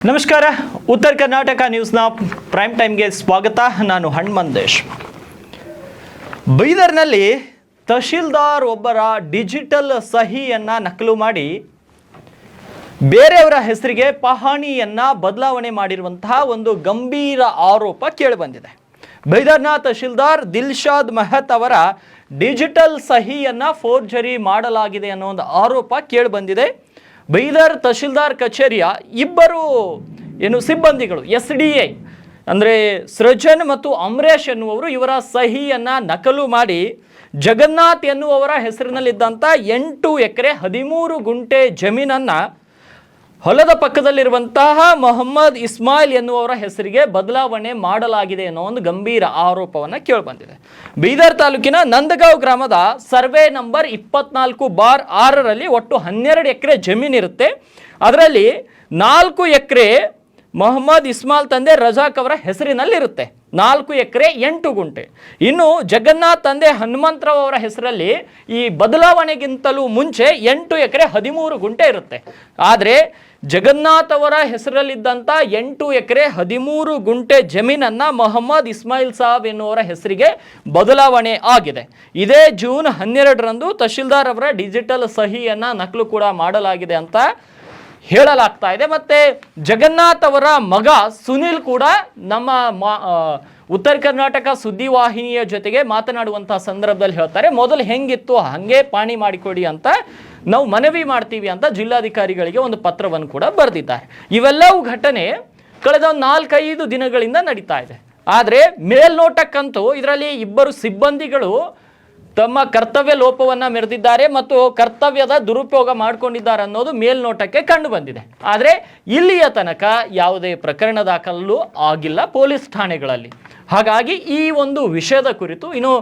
ನಮಸ್ಕಾರ. ಉತ್ತರ ಕರ್ನಾಟಕ ನ್ಯೂಸ್ನ ಪ್ರೈಮ್ ಟೈಮ್ಗೆ ಸ್ವಾಗತ. ನಾನು ಹಣ್ಮಂದೇಶ್. ಬೀದರ್ನಲ್ಲಿ ತಹಶೀಲ್ದಾರ್ ಒಬ್ಬರ ಡಿಜಿಟಲ್ ಸಹಿಯನ್ನು ನಕಲು ಮಾಡಿ ಬೇರೆಯವರ ಹೆಸರಿಗೆ ಪಹಣಿಯನ್ನು ಬದಲಾವಣೆ ಮಾಡಿರುವಂತಹ ಒಂದು ಗಂಭೀರ ಆರೋಪ ಕೇಳಿಬಂದಿದೆ. ಬೀದರ್ನ ತಹಶೀಲ್ದಾರ್ ದಿಲ್ಶಾದ್ ಮೆಹತ್ ಅವರ ಡಿಜಿಟಲ್ ಸಹಿಯನ್ನು ಫೋರ್ಜರಿ ಮಾಡಲಾಗಿದೆ ಅನ್ನೋ ಒಂದು ಆರೋಪ ಕೇಳಿಬಂದಿದೆ. ಬೀದರ್ ತಹಶೀಲ್ದಾರ್ ಕಚೇರಿಯ ಇಬ್ಬರು ಸಿಬ್ಬಂದಿಗಳು SDA ಅಂದರೆ ಸೃಜನ್ ಮತ್ತು ಅಮರೇಶ್ ಎನ್ನುವರು ಇವರ ಸಹಿಯನ್ನು ನಕಲು ಮಾಡಿ ಜಗನ್ನಾಥ್ ಎನ್ನುವವರ ಹೆಸರಿನಲ್ಲಿದ್ದಂಥ 8 ಎಕರೆ 13 ಗುಂಟೆ ಜಮೀನನ್ನು ಹೊಲದ ಪಕ್ಕದಲ್ಲಿರುವಂತಹ ಮೊಹಮ್ಮದ್ ಇಸ್ಮಾಯಿಲ್ ಎನ್ನುವವರ ಹೆಸರಿಗೆ ಬದಲಾವಣೆ ಮಾಡಲಾಗಿದೆ ಅನ್ನೋ ಒಂದು ಗಂಭೀರ ಆರೋಪವನ್ನು ಕೇಳಿಬಂದಿದೆ. ಬೀದರ್ ತಾಲೂಕಿನ ನಂದಗಾಂವ್ ಗ್ರಾಮದ ಸರ್ವೆ ನಂಬರ್ 24/6ರಲ್ಲಿ ಒಟ್ಟು 12 ಎಕರೆ ಜಮೀನಿರುತ್ತೆ. ಅದರಲ್ಲಿ 4 ಎಕರೆ ಮೊಹಮ್ಮದ್ ಇಸ್ಮಾಯಿಲ್ ತಂದೆ ರಜಾಕ್ ಅವರ ಹೆಸರಿನಲ್ಲಿರುತ್ತೆ. 4 ಎಕರೆ 8 ಗುಂಟೆ. ಇನ್ನು ಜಗನ್ನಾಥ್ ತಂದೆ ಹನುಮಂತರಾವ್ ಅವರ ಹೆಸರಲ್ಲಿ ಈ ಬದಲಾವಣೆಗಿಂತಲೂ ಮುಂಚೆ 8 ಎಕರೆ 13 ಗುಂಟೆ ಇರುತ್ತೆ. ಆದರೆ ಜಗನ್ನಾಥ್ ಅವರ ಹೆಸರಲ್ಲಿದ್ದಂಥ 8 ಎಕರೆ 13 ಗುಂಟೆ ಜಮೀನನ್ನು ಮೊಹಮ್ಮದ್ ಇಸ್ಮಾಯಿಲ್ ಸಾಬ್ ಎನ್ನುವರ ಹೆಸರಿಗೆ ಬದಲಾವಣೆ ಆಗಿದೆ. ಇದೇ ಜೂನ್ 12ರಂದು ತಹಶೀಲ್ದಾರ್ ಅವರ ಡಿಜಿಟಲ್ ಸಹಿಯನ್ನು ನಕಲು ಕೂಡ ಮಾಡಲಾಗಿದೆ ಅಂತ ಹೇಳಲಾಗ್ತಾ ಇದೆ. ಮತ್ತು ಜಗನ್ನಾಥ್ ಅವರ ಮಗ ಸುನಿಲ್ ಕೂಡ ನಮ್ಮ ಉತ್ತರ ಕರ್ನಾಟಕ ಸುದ್ದಿವಾಹಿನಿಯ ಜೊತೆಗೆ ಮಾತನಾಡುವಂತಹ ಸಂದರ್ಭದಲ್ಲಿ ಹೇಳ್ತಾರೆ, ಮೊದಲು ಹೆಂಗಿತ್ತು ಹಾಗೆ ಪಾಣಿ ಮಾಡಿಕೊಡಿ ಅಂತ ನಾವು ಮನವಿ ಮಾಡ್ತೀವಿ ಅಂತ ಜಿಲ್ಲಾಧಿಕಾರಿಗಳಿಗೆ ಒಂದು ಪತ್ರವನ್ನು ಕೂಡ ಬರೆದಿದ್ದಾರೆ. ಇವೆಲ್ಲವೂ ಘಟನೆ ಕಳೆದ 4-5 ದಿನಗಳಿಂದ ನಡೀತಾ ಇದೆ. ಆದರೆ ಮೇಲ್ನೋಟಕ್ಕಂತೂ ಇದರಲ್ಲಿ ಇಬ್ಬರು ಸಿಬ್ಬಂದಿಗಳು ತಮ್ಮ ಕರ್ತವ್ಯ ಲೋಪವನ್ನು ಮೆರೆದಿದ್ದಾರೆ ಮತ್ತು ಕರ್ತವ್ಯದ ದುರುಪಯೋಗ ಮಾಡಿಕೊಂಡಿದ್ದಾರೆ ಅನ್ನೋದು ಮೇಲ್ನೋಟಕ್ಕೆ ಕಂಡು ಬಂದಿದೆ. ಆದರೆ ಇಲ್ಲಿಯ ತನಕ ಯಾವುದೇ ಪ್ರಕರಣ ದಾಖಲು ಆಗಿಲ್ಲ ಪೊಲೀಸ್ ಠಾಣೆಗಳಲ್ಲಿ. ಹಾಗಾಗಿ ಈ ಒಂದು ವಿಷಯದ ಕುರಿತು ಇನ್ನು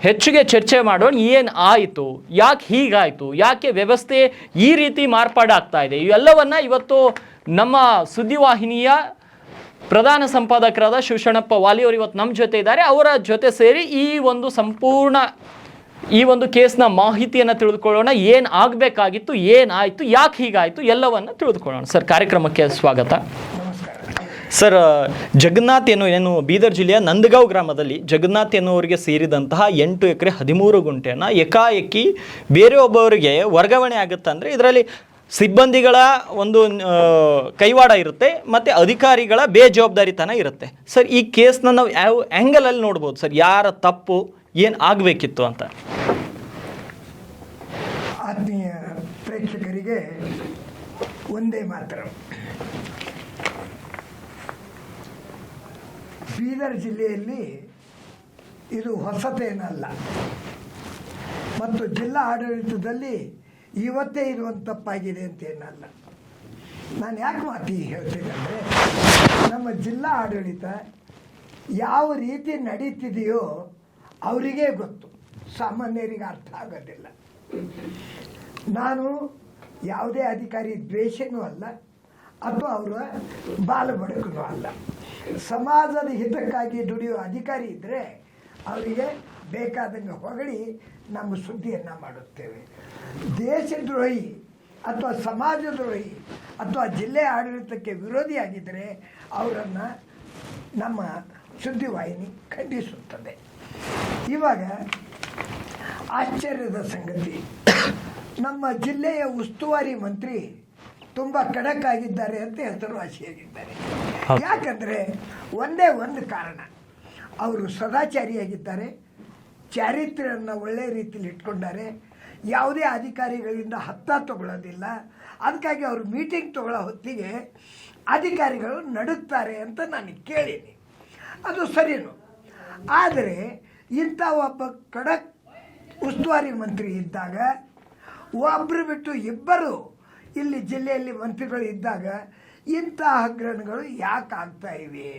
ಹೆಚ್ಚಿಗೆ ಚರ್ಚೆ ಮಾಡೋಣ. ಏನು ಆಯಿತು, ಯಾಕೆ ಹೀಗಾಯಿತು, ಯಾಕೆ ವ್ಯವಸ್ಥೆ ಈ ರೀತಿ ಮಾರ್ಪಾಡಾಗ್ತಾ ಇದೆ, ಇವೆಲ್ಲವನ್ನು ಇವತ್ತು ನಮ್ಮ ಸುದ್ದಿವಾಹಿನಿಯ ಪ್ರಧಾನ ಸಂಪಾದಕರಾದ ಶಿವಶರಣಪ್ಪ ವಾಲಿಯವರು ಇವತ್ತು ನಮ್ಮ ಜೊತೆ ಇದ್ದಾರೆ. ಅವರ ಜೊತೆ ಸೇರಿ ಈ ಒಂದು ಸಂಪೂರ್ಣ ಈ ಒಂದು ಕೇಸ್ನ ಮಾಹಿತಿಯನ್ನು ತಿಳಿದುಕೊಳ್ಳೋಣ. ಏನು ಆಗಬೇಕಾಗಿತ್ತು, ಏನಾಯಿತು, ಯಾಕೆ ಹೀಗಾಯಿತು, ಎಲ್ಲವನ್ನು ತಿಳಿದುಕೊಳ್ಳೋಣ. ಸರ್, ಕಾರ್ಯಕ್ರಮಕ್ಕೆ ಸ್ವಾಗತ. ಸರ್, ಜಗನ್ನಾಥ್ ಏನು ಬೀದರ್ ಜಿಲ್ಲೆಯ ನಂದಗಾಂವ್ ಗ್ರಾಮದಲ್ಲಿ ಜಗನ್ನಾಥ್ ಎನ್ನುವರಿಗೆ ಸೇರಿದಂತಹ 8 ಎಕರೆ 13 ಗುಂಟೆಯನ್ನು ಏಕಾಏಕಿ ಬೇರೆ ಒಬ್ಬವರಿಗೆ ವರ್ಗಾವಣೆ ಆಗುತ್ತೆ ಅಂದರೆ ಇದರಲ್ಲಿ ಸಿಬ್ಬಂದಿಗಳ ಒಂದು ಕೈವಾಡ ಇರುತ್ತೆ ಮತ್ತು ಅಧಿಕಾರಿಗಳ ಬೇಜವಾಬ್ದಾರಿತನ ಇರುತ್ತೆ. ಸರ್, ಈ ಕೇಸ್ನ ನಾವು ಯಾವ ಆ್ಯಂಗಲಲ್ಲಿ ನೋಡ್ಬೋದು ಸರ್? ಯಾರ ತಪ್ಪು, ಏನು ಆಗಬೇಕಿತ್ತು ಅಂತ? ಆತ್ಮೀಯ ಪ್ರೇಕ್ಷಕರಿಗೆ ಒಂದೇ ಮಾತ್ರ, ಬೀದರ್ ಜಿಲ್ಲೆಯಲ್ಲಿ ಇದು ಹೊಸತೇನಲ್ಲ ಮತ್ತು ಜಿಲ್ಲಾ ಆಡಳಿತದಲ್ಲಿ ಇವತ್ತೇ ಇರುವಂಥ ತಪ್ಪಾಗಿದೆ ಅಂತೇನಲ್ಲ. ನಾನು ಯಾಕೆ ಮಾತಿ ಹೇಳ್ತೇನೆ ಅಂದರೆ, ನಮ್ಮ ಜಿಲ್ಲಾ ಆಡಳಿತ ಯಾವ ರೀತಿ ನಡೀತಿದೆಯೋ ಅವರಿಗೇ ಗೊತ್ತು, ಸಾಮಾನ್ಯರಿಗೆ ಅರ್ಥ ಆಗೋದಿಲ್ಲ. ನಾನು ಯಾವುದೇ ಅಧಿಕಾರಿ ದ್ವೇಷನೂ ಅಲ್ಲ ಅಥವಾ ಅವರ ಬಾಲಬಡಕನೂ ಅಲ್ಲ. ಸಮಾಜದ ಹಿತಕ್ಕಾಗಿ ದುಡಿಯೋ ಅಧಿಕಾರಿ ಇದ್ದರೆ ಅವರಿಗೆ ಬೇಕಾದಂಗೆ ಹೊಗಳಿ ನಮ್ಮ ಸುದ್ದಿಯನ್ನು ಮಾಡುತ್ತೇವೆ. ದೇಶದ್ರೋಹಿ ಅಥವಾ ಸಮಾಜದ್ರೋಹಿ ಅಥವಾ ಜಿಲ್ಲೆ ಆಡಳಿತಕ್ಕೆ ವಿರೋಧಿಯಾಗಿದ್ದರೆ ಅವರನ್ನು ನಮ್ಮ ಸುದ್ದಿವಾಹಿನಿ ಖಂಡಿಸುತ್ತದೆ. ಇವಾಗ ಆಶ್ಚರ್ಯದ ಸಂಗತಿ, ನಮ್ಮ ಜಿಲ್ಲೆಯ ಉಸ್ತುವಾರಿ ಮಂತ್ರಿ ತುಂಬ ಖಡಕ್ ಆಗಿದ್ದಾರೆ ಅಂತ ಹೆಸರುವಾಸಿಯಾಗಿದ್ದಾರೆ. ಯಾಕಂದರೆ ಒಂದೇ ಒಂದು ಕಾರಣ, ಅವರು ಸದಾಚಾರಿಯಾಗಿದ್ದಾರೆ, ಚಾರಿತ್ರ್ಯವನ್ನು ಒಳ್ಳೆಯ ರೀತಿಯಲ್ಲಿ ಇಟ್ಕೊಂಡಾರೆ, ಯಾವುದೇ ಅಧಿಕಾರಿಗಳಿಂದ ಹತ್ತ ತಗೊಳ್ಳೋದಿಲ್ಲ. ಅದಕ್ಕಾಗಿ ಅವರು ಮೀಟಿಂಗ್ ತಗೊಳ್ಳೋ ಹೊತ್ತಿಗೆ ಅಧಿಕಾರಿಗಳು ನಡುತ್ತಾರೆ ಅಂತ ನಾನು ಕೇಳೀನಿ. ಅದು ಸರಿನು. ಆದರೆ ಇಂಥ ಒಬ್ಬ ಖಡಕ್ ಉಸ್ತುವಾರಿ ಮಂತ್ರಿ ಇದ್ದಾಗ, ಒಬ್ಬರು ಬಿಟ್ಟು ಇಬ್ಬರು ಇಲ್ಲಿ ಜಿಲ್ಲೆಯಲ್ಲಿ ಮಂತ್ರಿಗಳು ಇದ್ದಾಗ ಇಂಥ ಹಗರಣಗಳು ಯಾಕೆ ಆಗ್ತಾ ಇವೆ,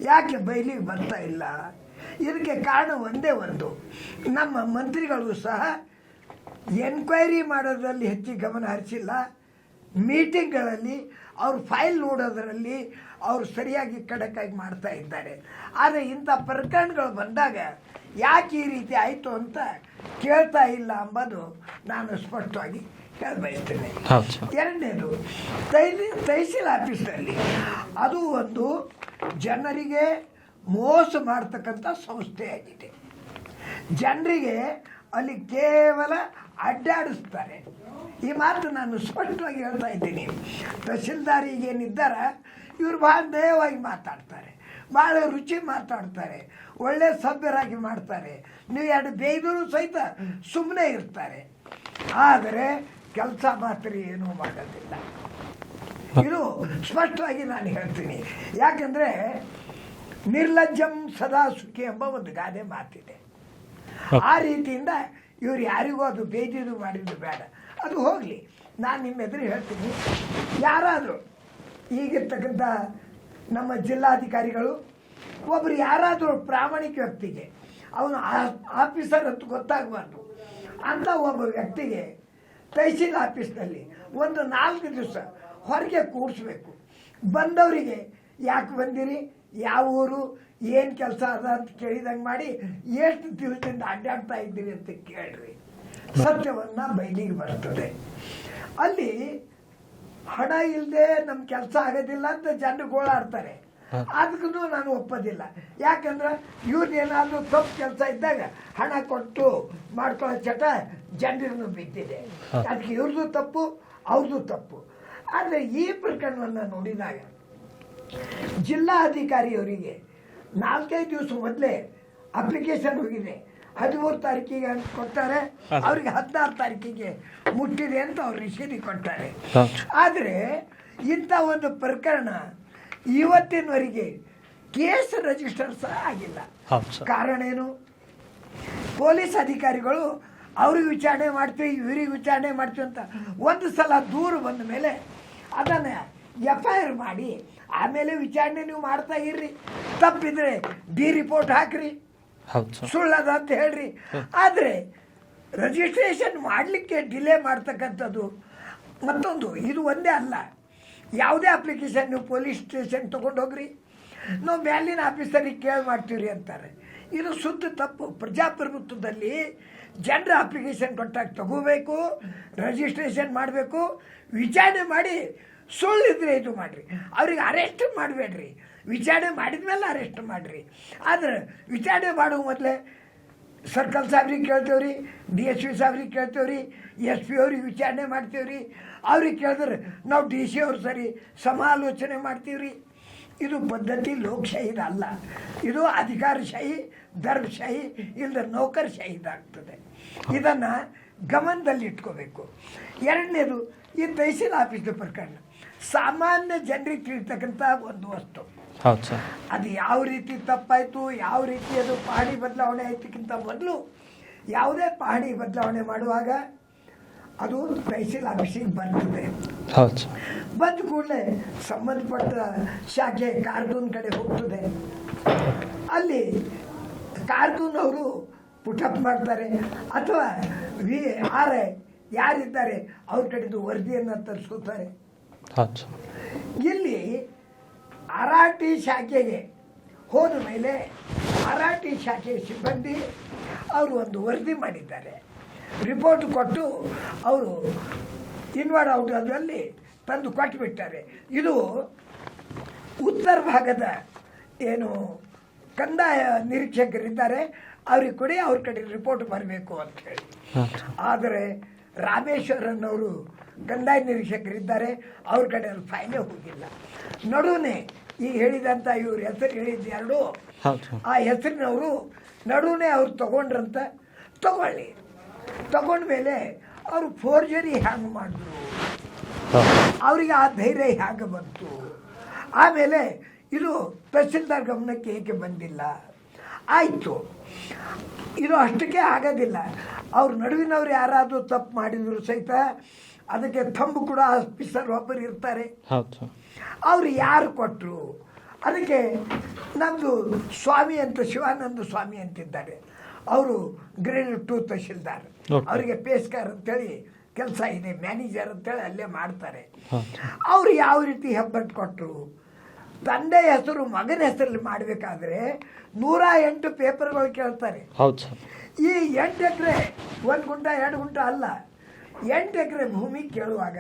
ಯಾಕೆ ಬಯಲಿಗೆ ಬರ್ತಾ ಇಲ್ಲ? ಇದಕ್ಕೆ ಕಾರಣ ಒಂದೇ ಒಂದು, ನಮ್ಮ ಮಂತ್ರಿಗಳು ಸಹ ಎನ್ಕ್ವೈರಿ ಮಾಡೋದ್ರಲ್ಲಿ ಹೆಚ್ಚಿಗೆ ಗಮನ ಹರಿಸಿಲ್ಲ. ಮೀಟಿಂಗ್ಗಳಲ್ಲಿ ಅವ್ರ ಫೈಲ್ ನೋಡೋದರಲ್ಲಿ ಅವರು ಸರಿಯಾಗಿ ಖಡಕ್ಕಾಗಿ ಮಾಡ್ತಾ ಇದ್ದಾರೆ. ಆದರೆ ಇಂಥ ಪ್ರಕರಣಗಳು ಬಂದಾಗ ಯಾಕೆ ಈ ರೀತಿ ಆಯಿತು ಅಂತ ಕೇಳ್ತಾ ಇಲ್ಲ ಎಂಬುದು ನಾನು ಸ್ಪಷ್ಟವಾಗಿ ಹೇಳ ಬಯಸ್ತೇನೆ. ಹೌದು ಸರ್. ಎರಡನೇದು ತಹಸೀಲ್ ಆಫೀಸ್ನಲ್ಲಿ ಅದು ಒಂದು ಜನರಿಗೆ ಮೋಸ ಮಾಡ್ತಕ್ಕಂಥ ಸಂಸ್ಥೆಯಾಗಿದೆ. ಜನರಿಗೆ ಅಲ್ಲಿ ಕೇವಲ ಅಡ್ಡಾಡಿಸ್ತಾರೆ. ಈ ಮಾತು ನಾನು ಸ್ಪಷ್ಟವಾಗಿ ಹೇಳ್ತಾ ಇದ್ದೀನಿ. ತಹಸೀಲ್ದಾರ್ ಈಗೇನಿದ್ದಾರ ಇವರು ಭಾಳ ನಯವಾಗಿ ಮಾತಾಡ್ತಾರೆ, ಭಾಳ ರುಚಿ ಮಾತಾಡ್ತಾರೆ, ಒಳ್ಳೆ ಸಭ್ಯರಾಗಿ ಮಾಡ್ತಾರೆ. ನೀವು ಎರಡು ಬೇಯ್ದರೂ ಸಹಿತ ಸುಮ್ಮನೆ ಇರ್ತಾರೆ. ಆದರೆ ಕೆಲಸ ಮಾತ್ರ ಏನೂ ಮಾಡೋದಿಲ್ಲ. ಇದು ಸ್ಪಷ್ಟವಾಗಿ ನಾನು ಹೇಳ್ತೀನಿ. ಯಾಕಂದರೆ ನಿರ್ಲಜ್ಜಂ ಸದಾ ಸುಖಿ ಎಂಬ ಒಂದು ಗಾದೆ ಮಾತಿದೆ. ಆ ರೀತಿಯಿಂದ ಇವ್ರು ಯಾರಿಗೂ ಅದು ಬೇಯ್ದಿದ್ದು ಮಾಡಿದ್ದು ಬೇಡ. ಅದು ಹೋಗಲಿ, ನಾನು ನಿಮ್ಮ ಎದುರು ಹೇಳ್ತೀನಿ. ಯಾರಾದರೂ ಈಗಿರ್ತಕ್ಕಂಥ ನಮ್ಮ ಜಿಲ್ಲಾಧಿಕಾರಿಗಳು ಒಬ್ಬರು ಯಾರಾದರೂ ಪ್ರಾಮಾಣಿಕ ವ್ಯಕ್ತಿಗೆ ಅವನು ಆಫೀಸರ್ ಅಂತ ಗೊತ್ತಾಗಬಾರ್ದು ಅಂತ ಒಬ್ಬ ವ್ಯಕ್ತಿಗೆ ತಹಸೀಲ್ ಆಫೀಸ್ನಲ್ಲಿ ಒಂದು 4 ದಿವಸ ಹೊರಗೆ ಕೂಡಿಸ್ಬೇಕು. ಬಂದವರಿಗೆ ಯಾಕೆ ಬಂದಿರಿ, ಯಾವ ಊರು, ಏನು ಕೆಲಸ ಅದ ಅಂತ ಕೇಳಿದಂಗೆ ಮಾಡಿ ಎಷ್ಟು ದಿವಸದಿಂದ ಅಡ್ಡಾಡ್ತಾ ಇದ್ದೀರಿ ಅಂತ ಕೇಳ್ರಿ. ಸತ್ಯವನ್ನು ಬಯಲಿಗೆ ಬರ್ತದೆ. ಅಲ್ಲಿ ಹಣ ಇಲ್ಲದೆ ನಮ್ಮ ಕೆಲಸ ಆಗೋದಿಲ್ಲ ಅಂತ ಜನರು ಗೋಳಾಡ್ತಾರೆ. ಅದಕ್ಕೂ ನಾನು ಒಪ್ಪೋದಿಲ್ಲ. ಯಾಕಂದ್ರೆ ಇವ್ರನ್ನೇನಾದ್ರೂ ತಪ್ಪು ಕೆಲಸ ಇದ್ದಾಗ ಹಣ ಕೊಟ್ಟು ಮಾಡ್ಕೊಳ್ಳೋ ಚಟ ಜನರಿಗೂ ಬಿದ್ದಿದೆ. ಅದಕ್ಕೆ ಇವ್ರದ್ದು ತಪ್ಪು, ಅವ್ರದ್ದು ತಪ್ಪು. ಆದರೆ ಈ ಪ್ರಕರಣವನ್ನು ನೋಡಿದಾಗ ಜಿಲ್ಲಾಧಿಕಾರಿಯವರಿಗೆ 4-5 ದಿವಸ ಮೊದಲೇ ಅಪ್ಲಿಕೇಶನ್ ಹೋಗಿದೆ. 13 ತಾರೀಕಿಗೆ ಅಂತ ಕೊಡ್ತಾರೆ, ಅವ್ರಿಗೆ 16 ತಾರೀಕಿಗೆ ಮುಟ್ಟಿದೆ ಅಂತ ಅವ್ರು ರಿಸೀದಿ ಕೊಡ್ತಾರೆ. ಆದರೆ ಇಂಥ ಒಂದು ಪ್ರಕರಣ ಇವತ್ತಿನವರೆಗೆ ಕೇಸ್ ರಿಜಿಸ್ಟರ್ ಸಹ ಆಗಿಲ್ಲ. ಕಾರಣ ಏನು? ಪೊಲೀಸ್ ಅಧಿಕಾರಿಗಳು ಅವ್ರಿಗೆ ವಿಚಾರಣೆ ಮಾಡ್ತೀವಿ, ಇವ್ರಿಗೆ ವಿಚಾರಣೆ ಮಾಡ್ತೀವಿ ಅಂತ ಒಂದು ಸಲ ದೂರು ಬಂದ ಮೇಲೆ ಅದನ್ನು FIR ಮಾಡಿ ಆಮೇಲೆ ವಿಚಾರಣೆ ನೀವು ಮಾಡ್ತಾ ಇರ್ರಿ. ತಪ್ಪಿದ್ರೆ ರಿಪೋರ್ಟ್ ಹಾಕ್ರಿ, ಸುಳ್ಳದ ಅಂತ ಹೇಳ್ರಿ. ಆದರೆ ರಿಜಿಸ್ಟ್ರೇಷನ್ ಮಾಡಲಿಕ್ಕೆ ಡಿಲೇ ಮಾಡ್ತಕ್ಕಂಥದ್ದು ಮತ್ತೊಂದು. ಇದು ಒಂದೇ ಅಲ್ಲ, ಯಾವುದೇ ಅಪ್ಲಿಕೇಶನ್ ನೀವು ಪೊಲೀಸ್ ಸ್ಟೇಷನ್ ತೊಗೊಂಡೋಗ್ರಿ, ನಾವು ಮೇಲಿನ ಆಫೀಸರಿಗೆ ಕೇಳಿ ಮಾಡ್ತೀವಿ ಅಂತಾರೆ. ಇದು ಶುದ್ಧ ತಪ್ಪು. ಪ್ರಜಾಪ್ರಭುತ್ವದಲ್ಲಿ ಜನರ ಅಪ್ಲಿಕೇಶನ್ ಕೊಟ್ಟಾಗ ತಗೋಬೇಕು, ರಿಜಿಸ್ಟ್ರೇಷನ್ ಮಾಡಬೇಕು, ವಿಚಾರಣೆ ಮಾಡಿ ಸುಳ್ಳಿದ್ರೆ ಇದು ಮಾಡಿರಿ. ಅವ್ರಿಗೆ ಅರೆಸ್ಟ್ ಮಾಡಬೇಡ್ರಿ, ವಿಚಾರಣೆ ಮಾಡಿದ ಮೇಲೆ ಅರೆಸ್ಟ್ ಮಾಡಿರಿ. ಆದರೆ ವಿಚಾರಣೆ ಮಾಡುವ ಮೊದಲೇ ಸರ್ಕಲ್ ಸಾಹೇಬ್ರಿಗೆ ಕೇಳ್ತೇವ್ರಿ, DSP ಸಾಹೇಬ್ರಿಗೆ ಕೇಳ್ತೇವ್ರಿ, SP ಅವ್ರಿಗೆ ವಿಚಾರಣೆ ಮಾಡ್ತೇವ್ರಿ. ಅವ್ರಿಗೆ ಕೇಳಿದ್ರೆ ನಾವು DC ಅವ್ರು ಸರಿ ಸಮಾಲೋಚನೆ ಮಾಡ್ತೀವ್ರಿ. ಇದು ಪದ್ಧತಿ ಲೋಕಶಾಹಿದ ಅಲ್ಲ. ಇದು ಅಧಿಕಾರಶಾಹಿ, ಧರ್ಮಶಾಹಿ, ಇಲ್ಲದ ನೌಕರಶಾಹಿದಾಗ್ತದೆ. ಇದನ್ನು ಗಮನದಲ್ಲಿ ಇಟ್ಕೋಬೇಕು. ಎರಡನೇದು, ಈ ತಹಸೀಲ್ ಆಫೀಸ್ನ ಪ್ರಕರಣ ಸಾಮಾನ್ಯ ಜನರಿಗೆ ತಿಳಿತಕ್ಕಂಥ ಒಂದು ವಸ್ತು. ಅದು ಯಾವ ರೀತಿ ತಪ್ಪಾಯಿತು, ಯಾವ ರೀತಿ ಅದು ಪಹಣಿ ಬದಲಾವಣೆ ಆಯ್ತಕ್ಕಿಂತ ಮೊದಲು ಯಾವುದೇ ಪಹಣಿ ಬದಲಾವಣೆ ಮಾಡುವಾಗ ಅದು ತಹಸೀಲ್ ಆಫೀಸಿಗೆ ಬರ್ತದೆ. ಬಂದ ಕೂಡಲೇ ಸಂಬಂಧಪಟ್ಟ ಶಾಖೆ ಕಾರ್ಕೂನ್ ಕಡೆ ಹೋಗ್ತದೆ. ಅಲ್ಲಿ ಕಾರ್ಕೂನ್ ಅವರು ಪುಟಪ್ ಮಾಡ್ತಾರೆ ಅಥವಾ VRI ಯಾರಿದ್ದಾರೆ ಅವ್ರ ಕಡೆದು ವರದಿಯನ್ನು ತರಿಸ್ಕೋತಾರೆ. ಇಲ್ಲಿ ಅರಾಟಿ ಶಾಖೆಗೆ ಹೋದ ಮೇಲೆ ಅರಾಟಿ ಶಾಖೆ ಸಿಬ್ಬಂದಿ ಅವರು ಒಂದು ವರದಿ ಮಾಡಿದ್ದಾರೆ. ರಿಪೋರ್ಟ್ ಕೊಟ್ಟು ಅವರು ಇನ್ವಾರ್ಡ್ ಔಟ್ ಅದರಲ್ಲಿ ತಂದು ಕೊಟ್ಟುಬಿಟ್ಟಾರೆ. ಇದು ಉತ್ತರ ಭಾಗದ ಏನು ಕಂದಾಯ ನಿರೀಕ್ಷಕರಿದ್ದಾರೆ ಅವ್ರಿಗೆ ಕೊಡಿ, ಅವ್ರ ಕಡೆ ರಿಪೋರ್ಟ್ ಬರಬೇಕು ಅಂತ ಹೇಳಿ. ಆದರೆ ರಾಮೇಶ್ವರನ್ ಅವರು ಕಂದಾಯ ನಿರೀಕ್ಷಕರಿದ್ದಾರೆ, ಅವ್ರ ಕಡೆ ಅಲ್ಲಿ ಫೈಲೇ ಹೋಗಿಲ್ಲ. ನಡುವೆ ಈಗ ಹೇಳಿದಂಥ ಇವ್ರ ಹೆಸರು ಹೇಳಿದ್ದು ಎರಡು, ಆ ಹೆಸರಿನವರು ನಡುವೆ ಅವ್ರು ತಗೊಂಡ್ರಂತ ತಗೊಳ್ಳಿ. ತಗೊಂಡ್ಮೇಲೆ ಅವರು ಫೋರ್ಜರಿ ಹ್ಯಾಂಗ್ ಮಾಡಿದ್ರು, ಅವರಿಗೆ ಆ ಧೈರ್ಯ ಹೇಗೆ ಬಂತು? ಆಮೇಲೆ ಇದು ತಹಸೀಲ್ದಾರ್ ಗಮನಕ್ಕೆ ಏಕೆ ಬಂದಿಲ್ಲ? ಆಯಿತು, ಇದು ಅಷ್ಟಕ್ಕೆ ಆಗೋದಿಲ್ಲ. ಅವ್ರ ನಡುವಿನವ್ರು ಯಾರಾದರೂ ತಪ್ಪು ಮಾಡಿದ್ರು ಸಹಿತ ಅದಕ್ಕೆ ತಂಬು ಕೂಡ ಆಫೀಸರ್ ಒಬ್ಬರು ಇರ್ತಾರೆ. ಅವ್ರು ಯಾರು ಕೊಟ್ಟರು? ಅದಕ್ಕೆ ನಮ್ಮದು ಸ್ವಾಮಿ ಅಂತ, ಶಿವಾನಂದ ಸ್ವಾಮಿ ಅಂತಿದ್ದಾರೆ, ಅವರು ಗ್ರೇಡ್ 2 ತಹಶೀಲ್ದಾರ್. ಅವರಿಗೆ ಪೇಸ್ಕರ್ ಅಂತೇಳಿ ಕೆಲಸ ಇದೆ, ಮ್ಯಾನೇಜರ್ ಅಂತೇಳಿ ಅಲ್ಲೇ ಮಾಡ್ತಾರೆ. ಅವ್ರು ಯಾವ ರೀತಿ ಹೆಬ್ಬಟ್ಟು ಕೊಟ್ಟರು? ತಂದೆ ಹೆಸರು ಮಗನ ಹೆಸರಲ್ಲಿ ಮಾಡಬೇಕಾದ್ರೆ 108 ಪೇಪರ್ಗಳು ಕೇಳ್ತಾರೆ. ಈ 8 ಎಕರೆ 1 ಗುಂಟ 2 ಗುಂಟ ಅಲ್ಲ, 8 ಎಕರೆ ಭೂಮಿ ಕೇಳುವಾಗ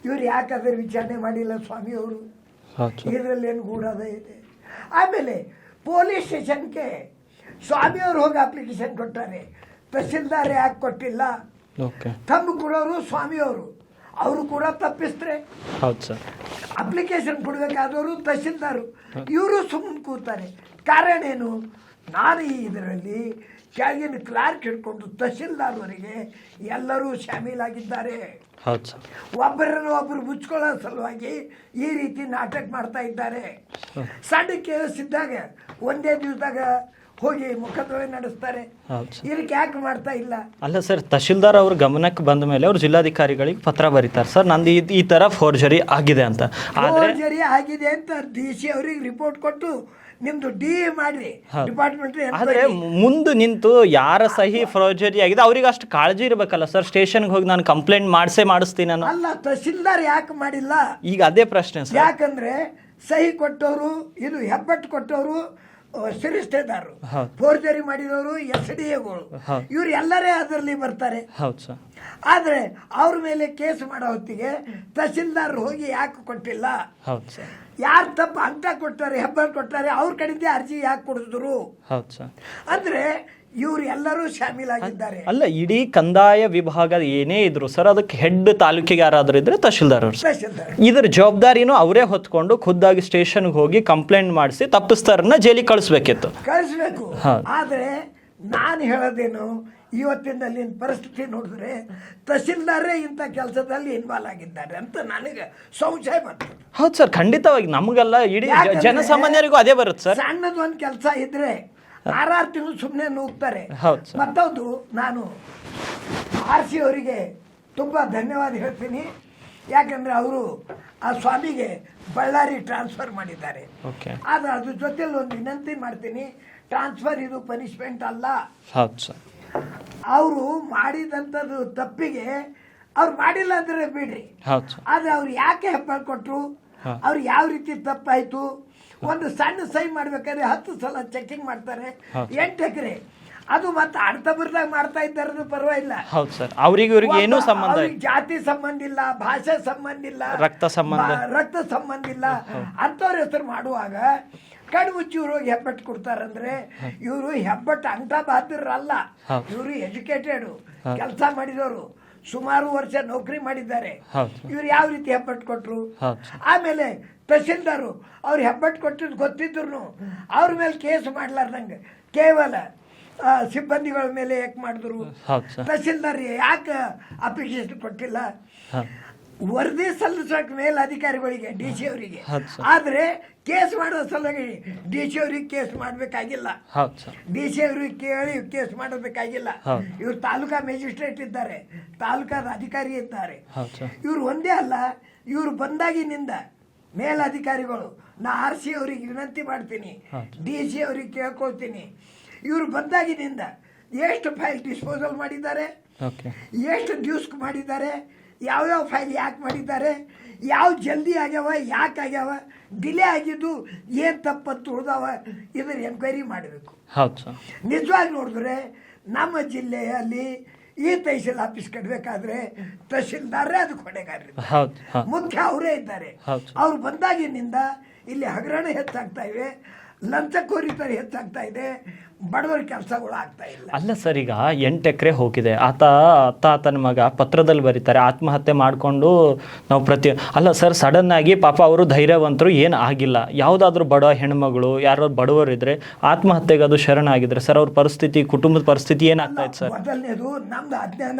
ಇವ್ರು ಯಾಕೆ ಅದರ ವಿಚಾರಣೆ ಮಾಡಿಲ್ಲ ಸ್ವಾಮಿಯವರು? ಇದರಲ್ಲಿ ಏನು ಗೂಢದ ಇದೆ? ಆಮೇಲೆ ಪೊಲೀಸ್ ಸ್ಟೇಷನ್ಗೆ ಸ್ವಾಮಿಯವರು ಹೋಗಿ ಅಪ್ಲಿಕೇಶನ್ ಕೊಟ್ಟಾರೆ, ತಹಸೀಲ್ದಾರ್ ಯಾಕೆ ಕೊಟ್ಟಿಲ್ಲ? ತಮ್ಮ ಕೊಡೋರು ಸ್ವಾಮಿಯವರು, ಅವರು ಕೂಡ ತಪ್ಪಿಸ್ತಾರೆ. ಹೌದು ಸರ್. ಅಪ್ಲಿಕೇಶನ್ ಕೊಡಬೇಕಾದವರು ತಹಸೀಲ್ದಾರು, ಇವರು ಸುಮ್ಮನೆ ಕೂತಾರೆ. ಕಾರಣ ಏನು? ನಾನು ಇದರಲ್ಲಿ ಕೆಳಗಿನ ಕ್ಲಾರ್ಕ್ ಹಿಡ್ಕೊಂಡು ತಹಸೀಲ್ದಾರ್ವರೆಗೆ ಎಲ್ಲರೂ ಶಾಮೀಲಾಗಿದ್ದಾರೆ. ಹೌದು ಸರ್. ಒಬ್ಬರನ್ನು ಒಬ್ಬರು ಮುಚ್ಕೊಳ್ಳೋ ಸಲುವಾಗಿ ಈ ರೀತಿ ನಾಟಕ ಮಾಡ್ತಾ ಇದ್ದಾರೆ. ಸಣ್ಣ ಕೇಸ್ ಇದ್ದಾಗ ಒಂದೇ ದಿವಸದಾಗ ಹೋಗಿ ಮೊಕದ್ದಮೆ ನಡೆಸ್ತಾರೆ. ಇದಕ್ಕೆ ಯಾಕೆ ಮಾಡ್ತಾ ಇಲ್ಲ? ಅಲ್ಲ ಸರ್, ತಹಶೀಲ್ದಾರ್ ಅವ್ರ ಗಮನಕ್ಕೆ ಬಂದ ಮೇಲೆ ಅವ್ರು ಜಿಲ್ಲಾಧಿಕಾರಿಗಳಿಗೆ ಪತ್ರ ಬರೀತಾರೆ ಸರ್, ನಂದು ಈ ತರ ಫೋರ್ಜರಿ ಆಗಿದೆ ಅಂತ. ಫೋರ್ಜರಿ ಆಗಿದೆ ಅಂತ DC ಅವ್ರಿಗೆ ರಿಪೋರ್ಟ್ ಕೊಟ್ಟು ನಿಮ್ದು DA ಮಾಡ್ರಿ ಡಿಪಾರ್ಟ್ಮೆಂಟ್. ಆದ್ರೆ ಮುಂದೆ ನಿಂತು ಯಾರ ಸಹಿ ಫೋರ್ಜರಿ ಆಗಿದೆ ಅವ್ರಿಗೆ ಅಷ್ಟು ಕಾಳಜಿ ಇರ್ಬೇಕಲ್ಲ ಸರ್, ಸ್ಟೇಷನ್ಗೆ ಹೋಗಿ ನಾನು ಕಂಪ್ಲೇಂಟ್ ಮಾಡಿಸ್ತೀನಿ ನಾನು. ಅಲ್ಲ, ತಹಸೀಲ್ದಾರ್ ಯಾಕೆ ಮಾಡಿಲ್ಲ? ಈಗ ಅದೇ ಪ್ರಶ್ನೆ ಸರ್. ಯಾಕಂದ್ರೆ ಸಹಿ ಕೊಟ್ಟವರು, ಇದು ಹೆಬ್ಬಟ್ಟು ಕೊಟ್ಟವರು ಸಿರಿಸ್ಟೇದಾರರು, ಫೋರ್ಜರಿ ಮಾಡಿದವರು SDAಗಳು, ಇವ್ರು ಎಲ್ಲರೇ ಅದರಲ್ಲಿ ಬರ್ತಾರೆ. ಹೌದು ಸರ್. ಆದ್ರೆ ಅವ್ರ ಮೇಲೆ ಕೇಸ್ ಮಾಡೋ ಹೊತ್ತಿಗೆ ತಹಸೀಲ್ದಾರ್ ಹೋಗಿ ಯಾಕೆ ಕೊಟ್ಟಿಲ್ಲ? ಹೌದು ಸರ್. ಯಾರು ತಪ್ಪು ಅಂತ ಕೊಟ್ಟಾರೆ, ಹೆಬ್ಬಟ್ಟು ಕೊಟ್ಟಾರೆ, ಅವ್ರ ಕಡೆಯಿಂದ ಅರ್ಜಿ ಯಾಕೆ ಕೊಡಿಸಿದ್ರು? ಹೌದು ಸರ್. ಅಂದ್ರೆ ಇವ್ರು ಎಲ್ಲರೂ ಶಾಮೀಲಾಗಿದ್ದಾರೆ. ಅಲ್ಲ, ಇಡೀ ಕಂದಾಯ ವಿಭಾಗ ಏನೇ ಇದ್ರು ಸರ್, ಅದಕ್ಕೆ ಹೆಡ್ ತಾಲೂಕಿಗೆ ಯಾರಾದ್ರೂ ಇದ್ರೆ ತಹಶೀಲ್ದಾರ್ ಅವರು. ಇದ್ರ ಜವಾಬ್ದಾರಿನೂ ಅವರೇ ಹೊತ್ಕೊಂಡು ಖುದ್ದಾಗಿ ಸ್ಟೇಷನ್ಗೆ ಹೋಗಿ ಕಂಪ್ಲೇಂಟ್ ಮಾಡಿಸಿ ತಪ್ಪಿಸ್ತಾರನ್ನ ಜೈಲಿಗೆ ಕಳಿಸ್ಬೇಕಿತ್ತು. ಕಳಿಸ್ಬೇಕು. ಆದ್ರೆ ನಾನು ಹೇಳೋದೇನು, ಇವತ್ತಿನ ಅಲ್ಲಿನ ಪರಿಸ್ಥಿತಿ ನೋಡಿದ್ರೆ ತಹಸೀಲ್ದಾರೇ ಇಂಥ ಕೆಲಸದಲ್ಲಿ ಇನ್ವಾಲ್ವ್ ಆಗಿದ್ದಾರೆ ಅಂತ ನನಗೆ ಸಂಶಯ ಬರ್ತದೆ. ಹೌದು ಸರ್, ಖಂಡಿತವಾಗಿ ನಮಗೆಲ್ಲ ಇಡೀ ಜನಸಾಮಾನ್ಯರಿಗೂ ಅದೇ ಬರುತ್ತೆ ಸರ್. ಸಣ್ಣದೊಂದು ಕೆಲಸ ಇದ್ರೆ 6 ತಿಂಗಳು ಸುಮ್ಮನೆ ನೂಗ್ತಾರೆ. ಮತ್ತೊಂದು, ನಾನು RC ಅವರಿಗೆ ತುಂಬ ಧನ್ಯವಾದ ಹೇಳ್ತೀನಿ. ಯಾಕಂದ್ರೆ ಅವರು ಆ ಸ್ವಾಮಿಗೆ ಬಳ್ಳಾರಿ ಟ್ರಾನ್ಸ್ಫರ್ ಮಾಡಿದ್ದಾರೆ. ಆದ್ರೆ ಅದ್ರ ಜೊತೆಲಿ ಒಂದು ವಿನಂತಿ ಮಾಡ್ತೀನಿ, ಟ್ರಾನ್ಸ್ಫರ್ ಇದು ಪನಿಷ್ಮೆಂಟ್ ಅಲ್ಲ. ಅವರು ಮಾಡಿದಂಥದ್ದು ತಪ್ಪಿಗೆ ಅವ್ರು ಮಾಡಿಲ್ಲ ಅಂದ್ರೆ ಬಿಡ್ರಿ, ಆದ್ರೆ ಅವ್ರು ಯಾಕೆ ಹೆಬ್ಬಾಳ್ ಕೊಟ್ರು, ಅವ್ರು ಯಾವ ರೀತಿ ತಪ್ಪಾಯ್ತು? ಒಂದು ಸಣ್ಣ ಸಹಿ ಮಾಡ್ಬೇಕಾದ್ರೆ 10 ಸಲ ಚೆಕಿಂಗ್ ಮಾಡ್ತಾರೆ. 8 ಎಕರೆ ಅದು ಮತ್ತೆ ಅರ್ಥಬರ್ದಾಗ ಮಾಡ್ತಾ ಇದ್ದಾರೆ, ಪರವಾಗಿಲ್ಲ. ಹೌದು ಸರ್. ಅವ್ರಿಗೆ ಏನೂ ಸಂಬಂಧ ಇಲ್ಲ, ಜಾತಿ ಸಂಬಂಧ ಇಲ್ಲ, ಭಾಷೆ ಸಂಬಂಧ ಇಲ್ಲ, ರಕ್ತ ಸಂಬಂಧ ಇಲ್ಲ. ಅಂತವ್ರ ಹೆಸರು ಮಾಡುವಾಗ ಕಣ್ಮುಚ್ಚಿ ಇವ್ರು ಹೋಗಿ ಹೆಬ್ಬಟ್ಟು ಕೊಡ್ತಾರಂದ್ರೆ, ಇವರು ಹೆಬ್ಬಟ್ಟು ಅಂಟ ಬಾತ್ರಲ್ಲ, ಇವರು ಎಜುಕೇಟೆಡ್, ಕೆಲಸ ಮಾಡಿದವರು, ಸುಮಾರು ವರ್ಷ ನೌಕರಿ ಮಾಡಿದ್ದಾರೆ. ಇವ್ರು ಯಾವ ರೀತಿ ಹೆಬ್ಬಟ್ಟು ಕೊಟ್ರು? ಆಮೇಲೆ ತಹಸೀಲ್ದಾರು ಅವ್ರು ಹೆಬ್ಬಟ್ಟು ಕೊಟ್ಟಿದ್ದು ಗೊತ್ತಿದ್ರು ಅವ್ರ ಮೇಲೆ ಕೇಸ್ ಮಾಡ್ಲಾರ್ದಂಗೆ ಕೇವಲ ಸಿಬ್ಬಂದಿಗಳ ಮೇಲೆ ಯಾಕೆ ಮಾಡಿದ್ರು? ತಹಸೀಲ್ದಾರ್ ಯಾಕೆ ಅಪ್ಲಿಕೇಶನ್ ಕೊಟ್ಟಿಲ್ಲ? ವರದಿ ಸಲ್ಲಿಸೋಕೆ ಮೇಲೆ ಅಧಿಕಾರಿಗಳಿಗೆ, DC ಅವರಿಗೆ. ಆದ್ರೆ ಕೇಸ್ ಮಾಡೋ ಸಲುವಾಗಿ DC ಅವ್ರಿಗೆ ಕೇಸ್ ಮಾಡಬೇಕಾಗಿಲ್ಲ, DC ಅವ್ರಿಗೆ ಕೇಳಿ ಕೇಸ್ ಮಾಡಬೇಕಾಗಿಲ್ಲ. ಇವ್ರು ತಾಲೂಕಾ ಮ್ಯಾಜಿಸ್ಟ್ರೇಟ್ ಇದ್ದಾರೆ, ತಾಲೂಕಾದ ಅಧಿಕಾರಿ ಇದ್ದಾರೆ. ಇವ್ರು ಒಂದೇ ಅಲ್ಲ, ಇವ್ರು ಬಂದಾಗಿನಿಂದ ಮೇಲಧಿಕಾರಿಗಳು, ನಾ RC ಅವ್ರಿಗೆ ವಿನಂತಿ ಮಾಡ್ತೀನಿ, DC ಅವ್ರಿಗೆ ಕೇಳ್ಕೊಳ್ತೀನಿ, ಇವ್ರು ಬಂದಾಗಿನಿಂದ ಎಷ್ಟು ಫೈಲ್ ಡಿಸ್ಪೋಸಲ್ ಮಾಡಿದ್ದಾರೆ, ಎಷ್ಟು ದಿವ್ಸಕ್ಕೆ ಮಾಡಿದ್ದಾರೆ, ಯಾವ್ಯಾವ ಫೈಲ್ ಯಾಕೆ ಮಾಡಿದ್ದಾರೆ, ಯಾವ ಜಲ್ದಿ ಆಗ್ಯಾವ, ಯಾಕೆ ಆಗ್ಯಾವ, ಡಿಲೇ ಆಗಿದ್ದು ಏನು ತಪ್ಪತ್ತು ಉಳ್ದಾವ, ಇದರ ಎನ್ಕ್ವೈರಿ ಮಾಡಬೇಕು. ನಿಜವಾಗಿ ನೋಡಿದ್ರೆ ನಮ್ಮ ಜಿಲ್ಲೆಯಲ್ಲಿ ಈ ತಹಸೀಲ್ ಆಫೀಸ್ ಕಟ್ಟಬೇಕಾದ್ರೆ ತಹಸೀಲ್ದಾರರೇ ಅದಕ್ಕೆ ಹೊಣೆಗಾರರು, ಮುಖ್ಯ ಅವರೇ ಇದ್ದಾರೆ. ಅವ್ರು ಬಂದಾಗಿನಿಂದ ಇಲ್ಲಿ ಹಗರಣ ಹೆಚ್ಚಾಗ್ತಾ ಇವೆ, ಲಂಚಕೋರಿತರು ಹೆಚ್ಚಾಗ್ತಾ ಇದೆ, ಬಡವರ ಕೆಲಸಗಳು ಆಗ್ತಾ ಇಲ್ಲ. ಅಲ್ಲ ಸರ್, ಈಗ 8 ಎಕರೆ ಹೋಗಿದೆ, ಆತನ ಮಗ ಪತ್ರದಲ್ಲಿ ಬರೀತಾರೆ ಆತ್ಮಹತ್ಯೆ ಮಾಡಿಕೊಂಡು ನಾವು ಅಲ್ಲ ಸರ್, ಸಡನ್ ಆಗಿ ಪಾಪ ಅವರು ಧೈರ್ಯವಂತರು, ಏನು ಆಗಿಲ್ಲ. ಯಾವುದಾದ್ರೂ ಬಡ ಹೆಣ್ಮಗಳು ಯಾರು ಬಡವರು ಇದ್ರೆ ಆತ್ಮಹತ್ಯೆಗೆ ಅದು ಶರಣಾಗಿದ್ರೆ ಸರ್, ಅವ್ರ ಪರಿಸ್ಥಿತಿ, ಕುಟುಂಬದ ಪರಿಸ್ಥಿತಿ ಏನಾಗ್ತಾ ಇತ್ತು ಸರ್? ಮೊದಲನೇದು ನಮ್ದು ಅಜ್ಞಾನ,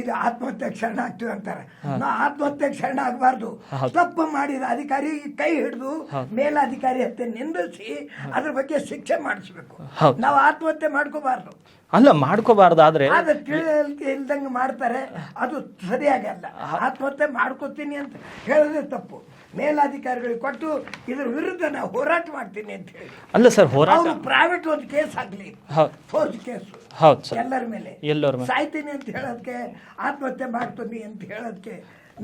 ಇದು ಆತ್ಮಹತ್ಯೆಗೆ ಶರಣ ಆಗ್ತೀವಿ ಅಂತಾರೆ. ನಾವು ಆತ್ಮಹತ್ಯೆಗೆ ಶರಣ ಆಗಬಾರ್ದು. ತಪ್ಪು ಮಾಡಿದ ಅಧಿಕಾರಿ ಕೈ ಹಿಡಿದು ಮೇಲಧಿಕಾರಿ ಹತ್ತೆ ನಿಂದಿಸಿ ಅದ್ರ ಬಗ್ಗೆ ಶಿಕ್ಷೆ ಮಾಡಿಸ್ಬೇಕು. ನಾವು ಆತ್ಮಹತ್ಯೆ ಮಾಡ್ಕೋಬಾರ್ದು. ಅಲ್ಲ, ಮಾಡ್ಕೋಬಾರ್ದು. ಆದ್ರೆ ತಿಳುವಳಿಕೆ ಇಲ್ದಂಗೆ ಮಾಡ್ತಾರೆ, ಅದು ಸರಿಯಾಗಲ್ಲ. ಆತ್ಮಹತ್ಯೆ ಮಾಡ್ಕೋತೀನಿ ಅಂತ ಹೇಳೋದೇ ತಪ್ಪು. ಮೇಲಾಧಿಕಾರಿಗಳಿಗೆ ಕೊಟ್ಟು ಇದ್ರ ವಿರುದ್ಧ ನಾವು ಹೋರಾಟ ಮಾಡ್ತೀನಿ ಅಂತ ಹೇಳಿ. ಅಲ್ಲ ಸರ್, ಹೋರಾಟ ಪ್ರೈವೇಟ್ ಒಂದು ಕೇಸ್ ಆಗ್ಲಿ, ಫೋರ್ಜ್ ಕೇಸ್ ಎಲ್ಲರ ಮೇಲೆ ಸಾಯ್ತೀನಿ ಅಂತ ಹೇಳೋದಕ್ಕೆ, ಆತ್ಮಹತ್ಯೆ ಮಾಡ್ತೀನಿ ಅಂತ ಹೇಳೋದಕ್ಕೆ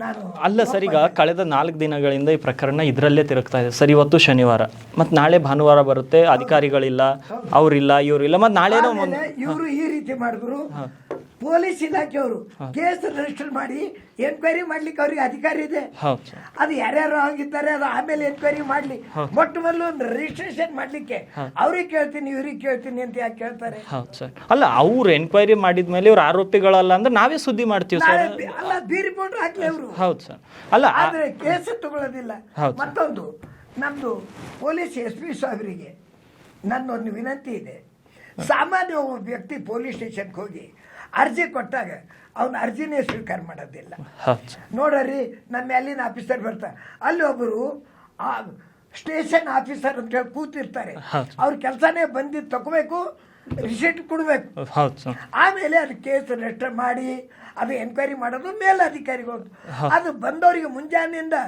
ನಾನು ಅಲ್ಲ ಸರ್. ಈಗ ಕಳೆದ 4 ದಿನಗಳಿಂದ ಈ ಪ್ರಕರಣ ಇದರಲ್ಲೇ ತಿರುಗ್ತಾ ಇದೆ ಸರ್. ಇವತ್ತು ಶನಿವಾರ, ಮತ್ತೆ ನಾಳೆ ಭಾನುವಾರ ಬರುತ್ತೆ, ಅಧಿಕಾರಿಗಳಿಲ್ಲ, ಅವ್ರಿಲ್ಲ, ಇವ್ರಿಲ್ಲ, ಮತ್ತೆ ನಾಳೆ ಇವರು ಈ ರೀತಿ ಮಾಡಿದ್ರು. ಪೊಲೀಸ್ ಇಲಾಖೆಯವರು ಕೇಸ್ ರಿಜಿಸ್ಟರ್ ಮಾಡಿ ಎನ್ಕ್ವೈರಿ ಮಾಡ್ಲಿಕ್ಕೆ ಅವ್ರಿಗೆ ಅಧಿಕಾರ ಇದೆ. ಹೌದು ಸರ್. ಅದು ಯಾರ್ಯಾರು ಆಗಿದ್ದಾರೆ ಅದು ಆಮೇಲೆ ಎನ್ಕ್ವೈರಿ ಮಾಡ್ಲಿ. ಮೊಟ್ಟ ಮೊದಲು ಒಂದು ರಿಜಿಸ್ಟ್ರೇಷನ್ ಮಾಡ್ಲಿಕ್ಕೆ ಅವ್ರಿಗೆ ಕೇಳ್ತೀನಿ ಇವ್ರಿಗೆ ಕೇಳ್ತೀನಿ ಅಂತ ಯಾಕೆ ಕೇಳ್ತಾರೆ? ಹೌದು ಸರ್. ಅಲ್ಲ ಅವ್ರು ಎನ್ಕ್ವೈರಿ ಮಾಡಿದ್ಮೇಲೆ ಇವ್ರು ಆರೋಪಿಗಳಲ್ಲ ಅಂದ್ರೆ ನಾವೇ ಸುದ್ದಿ ಮಾಡ್ತೀವಿ ಸರ್. ಅಲ್ಲ ಬಿ ರಿಪೋರ್ಟ್ ಹಾಕ್ಲಿ ಅವರು. ಹೌದು ಸರ್. ಅಲ್ಲ ಆದ್ರೆ ಕೇಸ್ ತಗೊಳ್ಳೋದಿಲ್ಲ. ಮತ್ತೊಂದು ನಮ್ದು ಪೊಲೀಸ್ SP ಸಾಹೇಬರಿಗೆ ನನ್ನೊಂದು ವಿನಂತಿ ಇದೆ. ಸಾಮಾನ್ಯ ಒಬ್ಬ ವ್ಯಕ್ತಿ ಪೊಲೀಸ್ ಸ್ಟೇಷನ್ಗೆ ಹೋಗಿ ಅರ್ಜಿ ಕೊಟ್ಟಾಗ ಅವನ ಅರ್ಜಿನೇ ಸ್ವೀಕಾರ ಮಾಡೋದಿಲ್ಲ. ನೋಡ್ರಿ ನಮ್ಮ ಮೇಲಿನ ಆಫೀಸರ್ ಬರ್ತಾರೆ, ಅಲ್ಲಿ ಒಬ್ಬರು ಸ್ಟೇಷನ್ ಆಫೀಸರ್ ಅಂತ ಹೇಳಿ ಕೂತಿರ್ತಾರೆ. ಅವ್ರ ಕೆಲಸನೇ ಬಂದಿದ್ದು ತಗೋಬೇಕು, ರಿಸಿಟ್ ಕೊಡ್ಬೇಕು. ಆಮೇಲೆ ಅದು ಕೇಸ್ ರಿಜಿಸ್ಟರ್ ಮಾಡಿ ಅದು ಎನ್ಕ್ವೈರಿ ಮಾಡೋದು ಮೇಲಧಿಕಾರಿಗಳು. ಅದು ಬಂದವರಿಗೆ ಮುಂಜಾನೆಯಿಂದ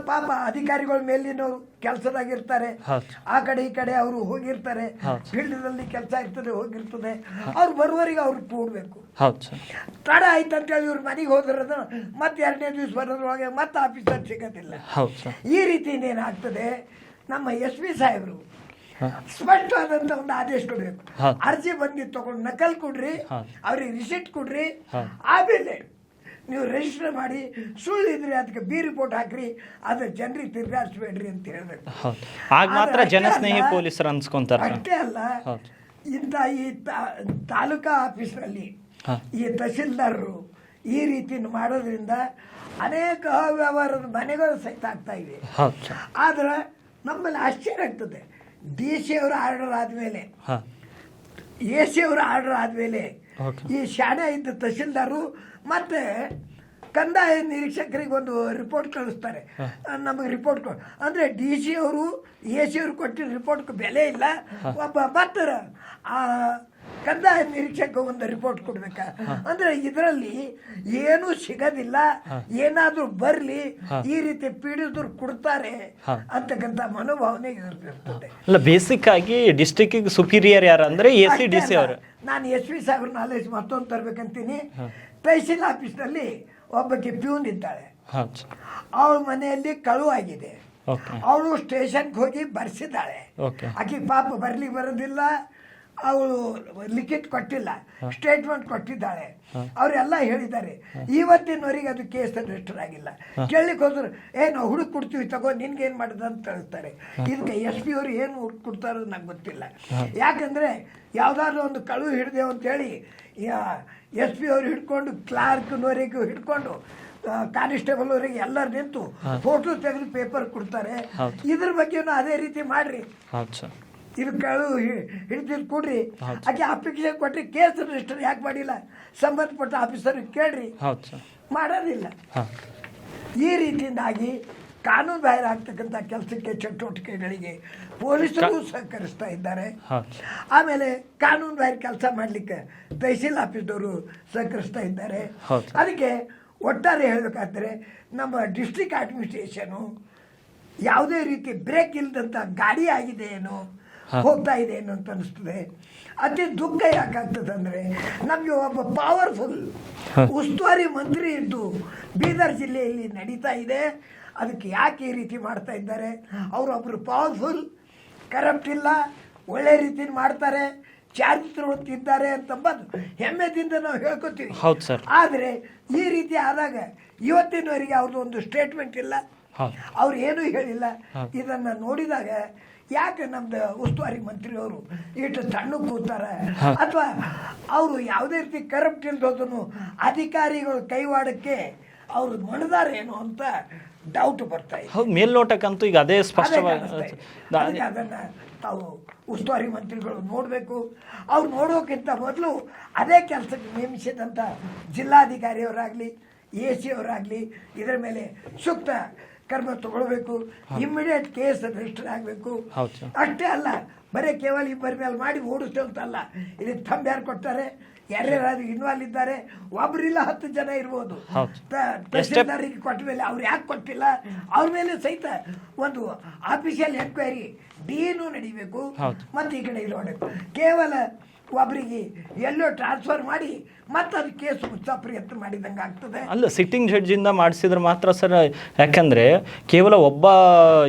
ಪಾಪ ಅಧಿಕಾರಿಗಳ ಮೇಲಿನ ಕೆಲಸದಾಗಿರ್ತಾರೆ, ಆ ಕಡೆ ಈ ಕಡೆ ಅವರು ಹೋಗಿರ್ತಾರೆ, ಫೀಲ್ಡ್ನಲ್ಲಿ ಕೆಲಸ ಇರ್ತದೆ ಹೋಗಿರ್ತದೆ, ಅವ್ರು ಬರುವವರೆಗೆ ಅವ್ರು ಕೂಡ್ಬೇಕು. ತಡ ಆಯ್ತು ಅಂತೇಳಿ ಇವ್ರ ಮನೆಗೆ ಹೋದ್ರದ ಮತ್ತೆ 2ನೇ ದಿವಸ ಬರೋದ್ರೊಳಗೆ ಮತ್ತೆ ಆಫೀಸರ್ ಸಿಗೋದಿಲ್ಲ. ಈ ರೀತಿ ಏನಾಗ್ತದೆ, ನಮ್ಮ SP ಸಾಹೇಬರು ಸ್ಪಷ್ಟವಾದಂತ ಒಂದು ಆದೇಶ ಕೊಡ್ಬೇಕು. ಅರ್ಜಿ ಬಂದಿದ್ದು ತಗೊಂಡು ನಕಲ್ ಕೊಡ್ರಿ, ಅವ್ರಿಗೆ ರಿಸಿಟ್ ಕೊಡ್ರಿ, ಆಮೇಲೆ ನೀವು ರಿಜಿಸ್ಟರ್ ಮಾಡಿ, ಸುಳ್ಳಿದ್ರೆ ಅದಕ್ಕೆ ಬಿ ರಿಪೋರ್ಟ್ ಹಾಕ್ರಿ, ಅದ್ರ ಜನರಿಗೆ ತಿರ್ಗಾಡಿಸ್ಬೇಡ್ರಿ ಅಂತ ಹೇಳ್ಬೇಕು. ಆಗ ಮಾತ್ರ ಜನಸ್ನೇಹಿ ಪೊಲೀಸರು ಅನ್ಸ್ಕೊಂತಾರೆ. ಅಷ್ಟೇ ಅಲ್ಲ, ಇಂಥ ಈ ತಾಲೂಕಾ ಆಫೀಸ್ನಲ್ಲಿ ಈ ತಹಸೀಲ್ದಾರರು ಈ ರೀತಿ ಮಾಡೋದ್ರಿಂದ ಅನೇಕ ಅವ್ಯವಹಾರದ ಮನೆಗಳು ಸಹಿತ ಆಗ್ತಾ ಇವೆ. ಆದ್ರೆ ನಮ್ಮಲ್ಲಿ ಆಶ್ಚರ್ಯ ಆಗ್ತದೆ, DC ಅವರ ಆರ್ಡರ್ ಆದ್ಮೇಲೆ, AC ಅವರ ಆರ್ಡರ್ ಆದ್ಮೇಲೆ ಈ ಶಾಣೆ ಇದ್ದ ತಹಸೀಲ್ದಾರು ಮತ್ತೆ ಕಂದಾಯ ನಿರೀಕ್ಷಕರಿಗೆ ಒಂದು ರಿಪೋರ್ಟ್ ಕಳಿಸ್ತಾರೆ. ನಮಗೆ ರಿಪೋರ್ಟ್ ಅಂದರೆ DC ಅವರು AC ಅವರು ಕೊಟ್ಟಿರೋ ರಿಪೋರ್ಟ್ಗೆ ಬೆಲೆ ಇಲ್ಲ. ಒಬ್ಬ ಮತ್ತೆ ಕಂದಾಯ ನಿರೀಕ್ಷಕ ಒಂದು ರಿಪೋರ್ಟ್ ಕೊಡ್ಬೇಕಾ ಅಂದ್ರೆ ಇದರಲ್ಲಿ ಏನೂ ಸಿಗೋದಿಲ್ಲ, ಏನಾದ್ರೂ ಬರ್ಲಿ ಈ ರೀತಿ ಪೀಡಿತರು ಕೊಡ್ತಾರೆ ಅಂತಕ್ಕಂಥ ಮನೋಭಾವನೆ ಇರ್ತದೆ. ಅಲ್ಲ, ಬೇಸಿಕ್ ಆಗಿ ಡಿಸ್ಟ್ರಿಕ್ಟ್ ಸುಪೀರಿಯರ್ ಯಾರು ಅಂದ್ರೆ AC DC ಅವರು. ನಾನು SP ಸಾಹೇಬ್ರ ನಾಲೆಜ್ ಮತ್ತೊಂದು ತರ್ಬೇಕಂತೀನಿ. ತಹಸೀಲ್ ಆಫೀಸ್ನಲ್ಲಿ ಒಬ್ಬಕ್ಕೆ ಪ್ಯೂನ್ ಇದ್ದಾಳೆ, ಅವಳ ಮನೆಯಲ್ಲಿ ಕಳು ಆಗಿದೆ, ಅವಳು ಸ್ಟೇಷನ್ಗೆ ಹೋಗಿ ಬರ್ಸಿದ್ದಾಳೆ. ಆಕೆ ಪಾಪ ಬರ್ಲಿಕ್ಕೆ ಬರೋದಿಲ್ಲ, ಅವಳು ಲಿಖಿತ್ ಕೊಟ್ಟಿಲ್ಲ, ಸ್ಟೇಟ್ಮೆಂಟ್ ಕೊಟ್ಟಿದ್ದಾಳೆ. ಅವರೆಲ್ಲ ಹೇಳಿದ್ದಾರೆ, ಇವತ್ತಿನವರೆಗೆ ಅದು ಕೇಸ್ ರಿಜಿಸ್ಟರ್ ಆಗಿಲ್ಲ. ಕೇಳಲಿಕ್ಕೆ ಹೋದ್ರು, ನಾವು ಹುಡುಕ್ ಕೊಡ್ತೀವಿ ತಗೋ, ನಿನ್ಗೆ ಏನ್ ಮಾಡಿದ ಅಂತ ಹೇಳ್ತಾರೆ. ಇದಕ್ಕೆ SP ಅವರು ಏನು ಹುಡುಕ್ ಕೊಡ್ತಾರೋ ನಂಗೆ ಗೊತ್ತಿಲ್ಲ. ಯಾಕಂದ್ರೆ ಯಾವ್ದಾದ್ರು ಒಂದು ಕಳು ಹಿಡಿದೇವು ಅಂತೇಳಿ SP ಅವರು ಹಿಡ್ಕೊಂಡು ಕ್ಲಾರ್ಕ್ನವರೆಗೂ ಹಿಡ್ಕೊಂಡು ಕಾನಿಸ್ಟೇಬಲ್ ಅವರಿಗೆ ಎಲ್ಲರೂ ನಿಂತು ಫೋಟೋ ತೆಗೆದು ಪೇಪರ್ ಕೊಡ್ತಾರೆ. ಇದ್ರ ಬಗ್ಗೆನೂ ಅದೇ ರೀತಿ ಮಾಡ್ರಿ. ಇದು ಕಳು ಹಿಡಿದಿದ್ದು ಕೊಡ್ರಿ, ಆಕೆ ಅಪ್ಲಿಕೇಶನ್ ಕೊಟ್ರಿ, ಕೇಸ್ ರಿಜಿಸ್ಟರ್ ಯಾಕೆ ಮಾಡಿಲ್ಲ ಸಂಬಂಧಪಟ್ಟ ಆಫೀಸರ್ ಕೇಳ್ರಿ, ಮಾಡೋದಿಲ್ಲ. ಈ ರೀತಿಯಿಂದಾಗಿ ಕಾನೂನು ಬಾಹಿರ ಆಗ್ತಕ್ಕಂಥ ಕೆಲಸಕ್ಕೆ ಚಟುವಟಿಕೆಗಳಿಗೆ ಪೊಲೀಸರು ಸಹಕರಿಸ್ತಾ ಇದ್ದಾರೆ. ಆಮೇಲೆ ಕಾನೂನು ಬಾಹಿರ ಕೆಲಸ ಮಾಡಲಿಕ್ಕೆ ತಹಸೀಲ್ ಆಫೀಸ್ದವರು ಸಹಕರಿಸ್ತಾ ಇದ್ದಾರೆ. ಅದಕ್ಕೆ ಒಟ್ಟಾರೆ ಹೇಳಬೇಕಾದ್ರೆ ನಮ್ಮ ಡಿಸ್ಟ್ರಿಕ್ಟ್ ಅಡ್ಮಿನಿಸ್ಟ್ರೇಷನು ಯಾವುದೇ ರೀತಿ ಬ್ರೇಕ್ ಇಲ್ಲದಂಥ ಗಾಡಿ ಆಗಿದೆ ಏನೋ, ಹೋಗ್ತಾ ಇದೆ ಏನು ಅಂತ ಅನಿಸ್ತದೆ. ಅತಿ ದುಃಖ ಯಾಕಾಗ್ತದೆ ಅಂದರೆ, ನಮಗೆ ಒಬ್ಬ ಪವರ್ಫುಲ್ ಉಸ್ತುವಾರಿ ಮಂತ್ರಿ ಇದ್ದು ಬೀದರ್ ಜಿಲ್ಲೆಯಲ್ಲಿ ನಡೀತಾ ಇದೆ. ಅದಕ್ಕೆ ಯಾಕೆ ಈ ರೀತಿ ಮಾಡ್ತಾ ಇದ್ದಾರೆ? ಅವರೊಬ್ಬರು ಪವರ್ಫುಲ್, ಕರಪ್ಟ್ ಇಲ್ಲ, ಒಳ್ಳೆ ರೀತಿ ಮಾಡ್ತಾರೆ, ಚಾರಿತ್ರವಂತಿದ್ದಾರೆ ಅಂತಂಬದು ಹೆಮ್ಮೆದಿಂದ ನಾವು ಹೇಳ್ಕೊತೀವಿ. ಆದರೆ ಈ ರೀತಿ ಆದಾಗ ಇವತ್ತಿನವರೆಗೆ ಅವ್ರದ್ದು ಒಂದು ಸ್ಟೇಟ್ಮೆಂಟ್ ಇಲ್ಲ, ಅವ್ರು ಏನೂ ಹೇಳಿಲ್ಲ. ಇದನ್ನು ನೋಡಿದಾಗ ಯಾಕೆ ನಮ್ದು ಉಸ್ತುವಾರಿ ಮಂತ್ರಿ ಅವರು ಇಷ್ಟು ಸಣ್ಣ ಕೂತಾರೆ, ಅಥವಾ ಅವರು ಯಾವುದೇ ರೀತಿ ಕರಪ್ಟ್ ಇಲ್ದೋದನ್ನು ಅಧಿಕಾರಿಗಳು ಕೈವಾಡಕ್ಕೆ ಅವ್ರು ಮಣಿದಾರೇನು ಅಂತ ಡೌಟ್ ಬರ್ತಾ ಇದೆ. ಮೇಲ್ನೋಟಕ್ಕಂತೂ ಈಗ ಅದೇ ಸ್ಪಷ್ಟವಾಗಿ ಅದನ್ನ ತಾವು ಉಸ್ತುವಾರಿ ಮಂತ್ರಿಗಳು ನೋಡಬೇಕು. ಅವ್ರು ನೋಡೋಕ್ಕಿಂತ ಮೊದಲು ಅದೇ ಕೆಲಸಕ್ಕೆ ನೇಮಿಸಿದಂಥ ಜಿಲ್ಲಾಧಿಕಾರಿಯವರಾಗಲಿ AC ಅವರಾಗಲಿ ಇದರ ಮೇಲೆ ಸೂಕ್ತ ಕ್ರಮ ತಗೊಳ್ಬೇಕು. ಇಮ್ಮಿಡಿಯೇಟ್ ಕೇಸ್ ರಿಜಿಸ್ಟರ್ ಆಗಬೇಕು. ಅಷ್ಟೇ ಅಲ್ಲ, ಬರೀ ಕೇವಲ ಇಬ್ಬರ ಮೇಲೆ ಮಾಡಿ ಓಡಿಸ್ತೇವೆ ಅಂತಲ್ಲ, ಇದಕ್ಕೆ ಥಂಬ್ ಯಾರು ಕೊಡ್ತಾರೆ, ಯಾರ್ಯಾರು ಇನ್ವಾಲ್ವ್ ಇದ್ದಾರೆ, ಒಬ್ರಿಲ್ಲ 10 ಜನ ಇರ್ಬೋದು. ತಹಸೀಲ್ದಾರಿಗೆ ಕೊಟ್ಟ ಮೇಲೆ ಅವ್ರು ಯಾಕೆ ಕೊಟ್ಟಿಲ್ಲ, ಅವ್ರ ಮೇಲೆ ಸಹಿತ ಒಂದು ಆಫೀಷಿಯಲ್ ಎನ್ಕ್ವೈರಿ DNO ನಡಿಬೇಕು. ಮತ್ತೆ ಈ ಕಡೆ ಇಲ್ಲಿ ನೋಡಬೇಕು. ಕೇವಲ ಒಬ್ಬರಿಗೆ ಎಲ್ಲೋ ಟ್ರಾನ್ಸ್ಫರ್ ಮಾಡಿ ಮತ್ತೆ ಅದು ಕೇಸ್ ಮುಚ್ಚೋ ಪ್ರಯತ್ನ ಮಾಡಿದಂಗೆ ಆಗ್ತದೆ. ಅಲ್ಲ, ಸಿಟ್ಟಿಂಗ್ ಜಡ್ಜಿಂದ ಮಾಡಿಸಿದ್ರೆ ಮಾತ್ರ ಸರ್, ಯಾಕಂದ್ರೆ ಕೇವಲ ಒಬ್ಬ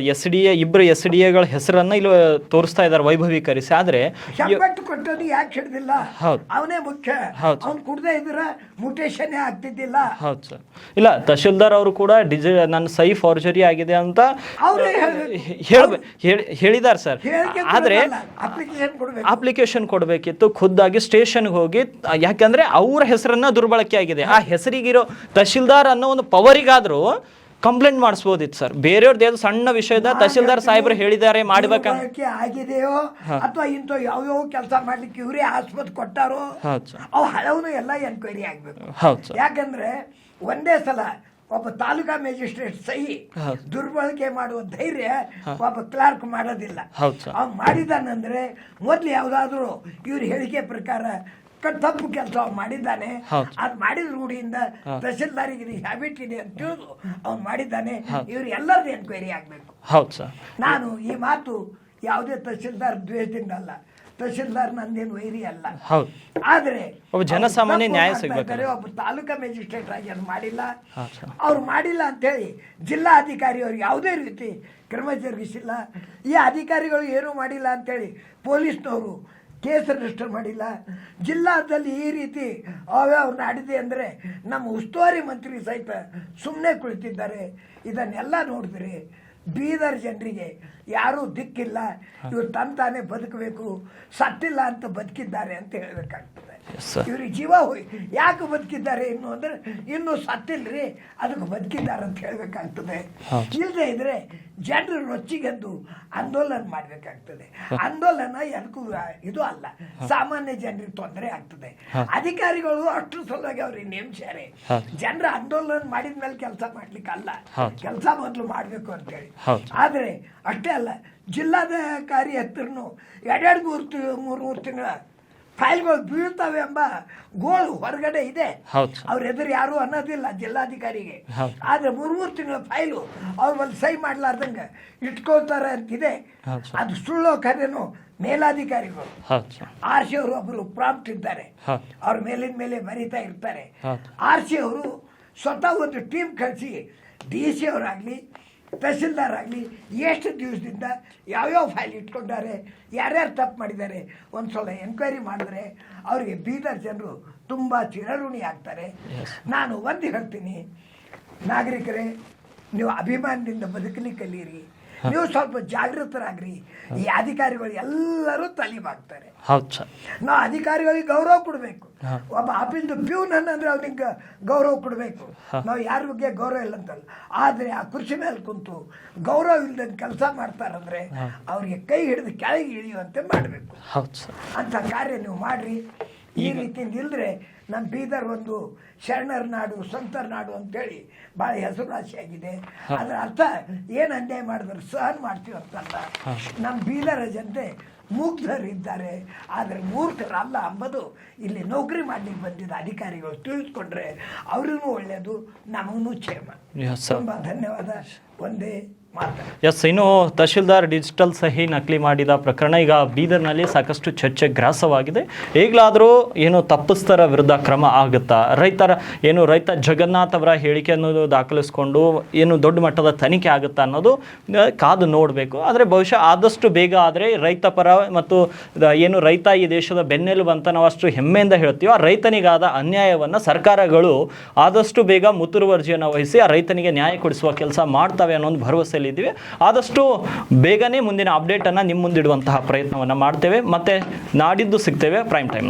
ಇಬ್ಬರು SDAಗಳ ಹೆಸರನ್ನ ಇಲ್ಲಿ ತೋರಿಸ್ತಾ ಇದ್ದಾರೆ ವೈಭವೀಕರಿಸಿ. ಆದ್ರೆ ಶಂಬಟ್ಟು ಕೊಟ್ಟದ್ದು ಯಾಕೆ ಹಿಡ್ದಿಲ್ಲ? ಹೌದು, ಅವನೇ ಮುಖ್ಯ. ಅವ್ನು ಕುಡ್ದೇ ಇದ್ರೆ ಮುಟೇಶನ್ನೇ ಆಗ್ತಿದ್ದಿಲ್ಲ. ಹೌದು ಸರ್. ಇಲ್ಲ, ತಹಶೀಲ್ದಾರ್ ಅವರು ಕೂಡ ನನ್ನ ಸೈ ಫಾರ್ಜರಿ ಆಗಿದೆ ಅಂತ ಹೇಳಿದ್ದಾರೆ ಸರ್. ಆದ್ರೆ ಅಪ್ಲಿಕೇಶನ್ ಕೊಡಬೇಕಿತ್ತು, ಖುದ್ದಾಗಿ ಸ್ಟೇಷನ್ಗೆ ಹೋಗಿ. ಯಾಕಂದ್ರೆ ಅವ್ರ ಹೆಸರನ್ನ ದುರ್ಬಳಕೆ ಆಗಿದೆ. ಆ ಹೆಸರಿಗಿರೋ ತಹಶೀಲ್ದಾರ್ ಅನ್ನೋ ಒಂದು ಪವರಿಗಾದ್ರೂ ಕಂಪ್ಲೇಂಟ್ ಮಾಡಿಸ್ಬೋದಿತ್ತು ಸರ್. ಬೇರೆಯವ್ರದ್ದು ಯಾವ್ದು ಸಣ್ಣ ವಿಷಯದ ತಹಶೀಲ್ದಾರ್ ಸಾಹೇಬ್ರು ಹೇಳಿದ್ದಾರೆ ಮಾಡ್ಬೇಕಂತ ಆಗಿದೆಯೋ ಅಥವಾ ಇಂಥ ಯಾವ ಕೆಲಸ ಮಾಡ್ಲಿಕ್ಕೆ ಇವರೇ ಆಸ್ಪತ್ರೆ ಕೊಟ್ಟಾರೋ ಅವು ಹಳವನು ಎಲ್ಲ ಎನ್ಕ್ವೈರಿ ಆಗ್ಬೇಕು. ಯಾಕಂದ್ರೆ ಒಂದೇ ಸಲ ಒಬ್ಬ ತಾಲೂಕಾ ಮ್ಯಾಜಿಸ್ಟ್ರೇಟ್ ಸಹಿ ದುರ್ಬಳಕೆ ಮಾಡುವ ಧೈರ್ಯ ಒಬ್ಬ ಕ್ಲಾರ್ಕ್ ಮಾಡೋದಿಲ್ಲ. ಅವ್ನು ಮಾಡಿದಾನಂದ್ರೆ ಮೊದ್ಲು ಯಾವ್ದಾದ್ರು ಇವ್ರ ಹೇಳಿಕೆ ಪ್ರಕಾರ ತಪ್ಪು ಕೆಲಸ ಅವ್ನು ಮಾಡಿದ್ದಾನೆ, ಅದ್ ಮಾಡಿದ ರೂಢಿಯಿಂದ ತಹಶೀಲ್ದಾರಿಗೆ ಹ್ಯಾಬಿಟ್ ಇದೆ ಅಂತ ತಿಳಿದು ಅವ್ನು ಮಾಡಿದ್ದಾನೆ. ಇವ್ರು ಎಲ್ಲರದ್ದು ಎನ್ಕ್ವೈರಿ ಆಗ್ಬೇಕು. ನಾನು ಈ ಮಾತು ಯಾವುದೇ ತಹಶೀಲ್ದಾರ್ ದ್ವೇಷದಿಂದ ಅಲ್ಲ, ತಹಶೀಲ್ದಾರ್ ನಂದೇನು ವೈರಿ ಅಲ್ಲ. ಆದ್ರೆ ಜನಸಾಮಾನ್ಯ ನ್ಯಾಯ ಸಿಗಬೇಕಾದ್ರೆ ಒಬ್ಬ ತಾಲೂಕಾ ಮ್ಯಾಜಿಸ್ಟ್ರೇಟ್ ಆಗಿ ಅದು ಮಾಡಿಲ್ಲ. ಅವ್ರು ಮಾಡಿಲ್ಲ ಅಂತೇಳಿ ಜಿಲ್ಲಾಧಿಕಾರಿ ಅವ್ರಿಗೆ ಯಾವುದೇ ರೀತಿ ಕ್ರಮ ಜರುಗಿಸಿಲ್ಲ. ಈ ಅಧಿಕಾರಿಗಳು ಏನೂ ಮಾಡಿಲ್ಲ ಅಂತೇಳಿ ಪೊಲೀಸ್ನವರು ಕೇಸ್ ರಿಜಿಸ್ಟರ್ ಮಾಡಿಲ್ಲ. ಜಿಲ್ಲಾದಲ್ಲಿ ಈ ರೀತಿ ಅವ್ಯಾವ ನಡೆದಿದೆ ಅಂದರೆ ನಮ್ಮ ಉಸ್ತುವಾರಿ ಮಂತ್ರಿ ಸಹಿತ ಸುಮ್ಮನೆ ಕುಳಿತಿದ್ದಾರೆ. ಇದನ್ನೆಲ್ಲ ನೋಡಿದ್ರೆ ಬೀದರ್ ಜನರಿಗೆ ಯಾರೂ ದಿಕ್ಕಿಲ್ಲ, ಇವ್ರು ತಾನೇ ಬದುಕಬೇಕು, ಸತ್ತಿಲ್ಲ ಅಂತ ಬದುಕಿದ್ದಾರೆ ಅಂತ ಹೇಳಬೇಕಾಗ್ತದೆ. ಇವ್ರಿಗೆ ಜೀವ ಯಾಕೆ ಬದುಕಿದ್ದಾರೆ ಇನ್ನು ಅಂದ್ರೆ ಇನ್ನೂ ಸತ್ತಿಲ್ರಿ, ಅದಕ್ಕೆ ಬದುಕಿದ್ದಾರೆ ಅಂತ ಹೇಳ್ಬೇಕಾಗ್ತದೆ. ಇಲ್ಲದೆ ಇದ್ರೆ ಜನರು ರೊಚ್ಚಿಗೆದ್ದು ಆಂದೋಲನ ಮಾಡ್ಬೇಕಾಗ್ತದೆ. ಆಂದೋಲನ ಎದಕ್ಕೂ ಇದು ಅಲ್ಲ, ಸಾಮಾನ್ಯ ಜನರಿಗೆ ತೊಂದರೆ ಆಗ್ತದೆ. ಅಧಿಕಾರಿಗಳು ಅಷ್ಟು ಸಲುವಾಗಿ ಅವ್ರಿಗೆ ನೇಮಿಸ್ಯಾರೆ. ಜನರ ಆಂದೋಲನ ಮಾಡಿದ್ಮೇಲೆ ಕೆಲಸ ಮಾಡ್ಲಿಕ್ಕೆ ಅಲ್ಲ, ಕೆಲಸ ಮೊದಲು ಮಾಡ್ಬೇಕು ಅಂತೇಳಿ. ಆದ್ರೆ ಅಷ್ಟೇ ಅಲ್ಲ, ಜಿಲ್ಲಾಧಿಕಾರಿ ಹತ್ರನು 2-3 ತಿಂಗಳ ಫೈಲ್ಗಳು ಬೀಳ್ತವೆ ಎಂಬ ಗೋಳು ಹೊರಗಡೆ ಇದೆ. ಅವ್ರ ಎದುರು ಯಾರು ಅನ್ನೋದಿಲ್ಲ ಜಿಲ್ಲಾಧಿಕಾರಿಗೆ. ಆದ್ರೆ 3 ತಿಂಗಳ ಫೈಲು ಅವ್ರು ಒಂದು ಸಹಿ ಮಾಡ್ಲಾರ್ದಂಗ ಇಟ್ಕೊಳ್ತಾರೆ ಅಂತಿದೆ. ಅದು ಸುಳ್ಳು ಕರೆನು ಮೇಲಾಧಿಕಾರಿಗಳು RC ಅವರು ಒಬ್ಬರು ಪ್ರಾಂಪ್ಟ್ ಇದ್ದಾರೆ, ಅವ್ರ ಮೇಲಿನ ಮೇಲೆ ಬರೀತಾ ಇರ್ತಾರೆ. RC ಅವರು ಸ್ವತಃ ಒಂದು ಟೀಮ್ ಕಳಿಸಿ DC ಅವರಾಗ್ಲಿ ತಹಶೀಲ್ದಾರ್ ಆಗಲಿ ಎಷ್ಟು ದಿವಸದಿಂದ ಯಾವ್ಯಾವ ಫೈಲ್ ಇಟ್ಕೊಂಡಾರೆ, ಯಾರ್ಯಾರು ತಪ್ಪು ಮಾಡಿದ್ದಾರೆ ಒಂದ್ಸಲ ಎನ್ಕ್ವೈರಿ ಮಾಡಿದ್ರೆ ಅವರಿಗೆ ಬೀದರ್ ಜನರು ತುಂಬ ಚಿರಋಣಿ ಆಗ್ತಾರೆ. ನಾನು ಒಂದು ಹೇಳ್ತೀನಿ, ನಾಗರಿಕರೇ, ನೀವು ಅಭಿಮಾನದಿಂದ ಬದುಕಲಿಕ್ಕೆ ಕಲೀರಿ, ನೀವು ಸ್ವಲ್ಪ ಜಾಗೃತರಾಗ್ರಿ. ಈ ಅಧಿಕಾರಿಗಳು ಎಲ್ಲರೂ ತಲೆಬಾಗ್ತಾರೆ. ನಾವು ಅಧಿಕಾರಿಗಳಿಗೆ ಗೌರವ ಕೊಡಬೇಕು. ಒಬ್ಬ ಆಫೀಸ್ ಪ್ಯೂನ್ ಅಂದ್ರೆ ಅವ್ನಿಗೆ ಗೌರವ ಕೊಡಬೇಕು. ನಾವು ಯಾರ ಬಗ್ಗೆ ಗೌರವ ಇಲ್ಲ ಅಂತಲ್ಲ, ಆದ್ರೆ ಆ ಕುರ್ಚಿ ಮೇಲೆ ಕುಂತು ಗೌರವ ಇಲ್ಲದ ಕೆಲಸ ಮಾಡ್ತಾರಂದ್ರೆ ಅವ್ರಿಗೆ ಕೈ ಹಿಡಿದು ಕೆಳಗೆ ಇಳಿಯುವಂತೆ ಮಾಡಬೇಕು. ಅಂತ ಕಾರ್ಯ ನೀವು ಮಾಡ್ರಿ. ಈ ರೀತಿ ನಿಲ್ದ್ರೆ ನಮ್ಮ ಬೀದರ್ ಒಂದು ಶರಣರ ನಾಡು, ಸಂತರ ನಾಡು ಅಂತೇಳಿ ಭಾಳ ಹೆಸರುವಾಸಿಯಾಗಿದೆ. ಅದರ ಅರ್ಥ ಏನು ಅನ್ಯಾಯ ಮಾಡಿದ್ರೆ ಸಹನ ಮಾಡ್ತೀವಿ ಅಂತಲ್ಲ. ನಮ್ಮ ಬೀದರ ಜನತೆ ಮುಗ್ಧರಿದ್ದಾರೆ, ಆದರೆ ಮೂರ್ಖರಲ್ಲ ಅಂಬುದು ಇಲ್ಲಿ ನೌಕರಿ ಮಾಡ್ಲಿಕ್ಕೆ ಬಂದಿದ್ದ ಅಧಿಕಾರಿಗಳು ತಿಳಿಸ್ಕೊಂಡ್ರೆ ಅವ್ರಿಗೂ ಒಳ್ಳೆಯದು, ನಮಗೂ ಕ್ಷೇಮ. ತುಂಬ ಧನ್ಯವಾದ. ಒಂದೇ ಇನ್ನು ತಹಶೀಲ್ದಾರ್ ಡಿಜಿಟಲ್ ಸಹಿ ನಕಲಿ ಮಾಡಿದ ಪ್ರಕರಣ ಈಗ ಬೀದರ್ನಲ್ಲಿ ಸಾಕಷ್ಟು ಚರ್ಚೆ ಗ್ರಾಸವಾಗಿದೆ. ಈಗಲಾದರೂ ಏನು ತಪ್ಪಿಸ್ತರ ವಿರುದ್ಧ ಕ್ರಮ ಆಗುತ್ತಾ, ರೈತ ಜಗನ್ನಾಥ್ ಅವರ ಹೇಳಿಕೆಯನ್ನು ದಾಖಲಿಸ್ಕೊಂಡು ಏನು ದೊಡ್ಡ ಮಟ್ಟದ ತನಿಖೆ ಆಗುತ್ತಾ ಅನ್ನೋದು ಕಾದು ನೋಡಬೇಕು. ಆದರೆ ಬಹುಶಃ ಆದಷ್ಟು ಬೇಗ ಆದರೆ ರೈತ ಪರ ಮತ್ತು ಏನು ರೈತ ಈ ದೇಶದ ಬೆನ್ನೆಲುಬು ಅಂತ ನಾವು ಅಷ್ಟು ಹೆಮ್ಮೆಯಿಂದ ಹೇಳ್ತೀವೋ, ಆ ರೈತನಿಗಾದ ಅನ್ಯಾಯವನ್ನು ಸರ್ಕಾರಗಳು ಆದಷ್ಟು ಬೇಗ ಮುತುವರ್ಜಿಯನ್ನು ವಹಿಸಿ ಆ ರೈತನಿಗೆ ನ್ಯಾಯ ಕೊಡಿಸುವ ಕೆಲಸ ಮಾಡ್ತವೆ ಅನ್ನೋ ಒಂದು ಭರವಸೆ ಇದ್ದೀವಿ. ಆದಷ್ಟು ಬೇಗನೆ ಮುಂದಿನ ಅಪ್ಡೇಟನ್ನು ನಿಮ್ಮ ಮುಂದಿಡುವಂತಹ ಪ್ರಯತ್ನವನ್ನು ಮಾಡ್ತೇವೆ. ಮತ್ತೆ ನಾಡಿದ್ದು ಸಿಗ್ತೇವೆ ಪ್ರೈಮ್ ಟೈಮ್.